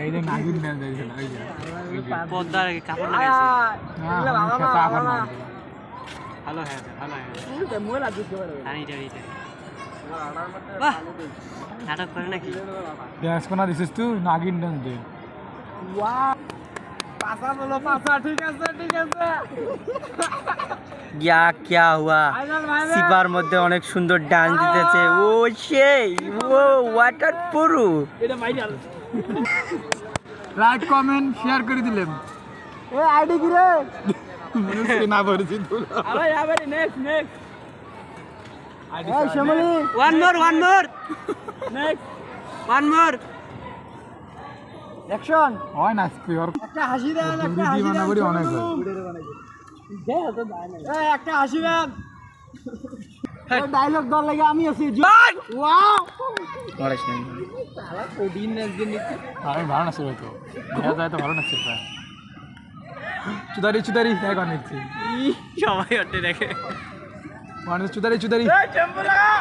এই যে নাগিন না দেখছেন ওই যে পদ্মার কাপড় লাগাইছে ভালো হ্যাঁ ভালো হ্যাঁ বাহ নাটক করে নাকি গ্যাস কোনা দিছিস তুই নাগিন ডান দে क्या क्या हुआ সিপার মধ্যে অনেক সুন্দর ডান্স দিতেছে ও সেই ও ওয়াটার প্রুফ এটা ভাইরাল লাইক কমেন্ট শেয়ার করে দিলাম এ আইডি কি রে মনে না পড়ছি তুই আরে আবার নেক্সট এই Shyamali one more next one more action হয় না পিওর একটা হাসি দেন একটা হাসি দেন করি অনেক হয় এই একটা হাসি দেন ডায়লগ দল লাগে আমি আছি ওয়াও পড়াশ না সালা কোডিন একদিন নিতে আমি ভালো নাচি তো দেখা যায় তো ভালো নাচি প্রায় চুদারি দেখ অনেকছি সবাই ওটে দেখে মানুষ চুদারি এই টেম্পো লাগা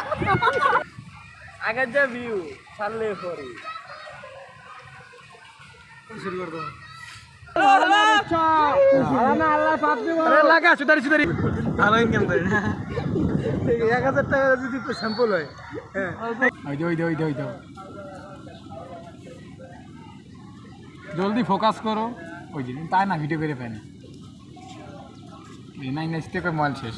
আগে যা ভিউ ছাড়লে পরে শুরু করব আল্লাহ পাপনি আরে লাগা চুদারি ভালো ইনকাম করে না 1000 টাকা যদি স্যাম্পল হয় হ্যাঁ ওই দে জলদি ফোকাস করো ওই যে তাই না ভিডিও করে পাই না এই 9 স্টেপে মোবাইল শেষ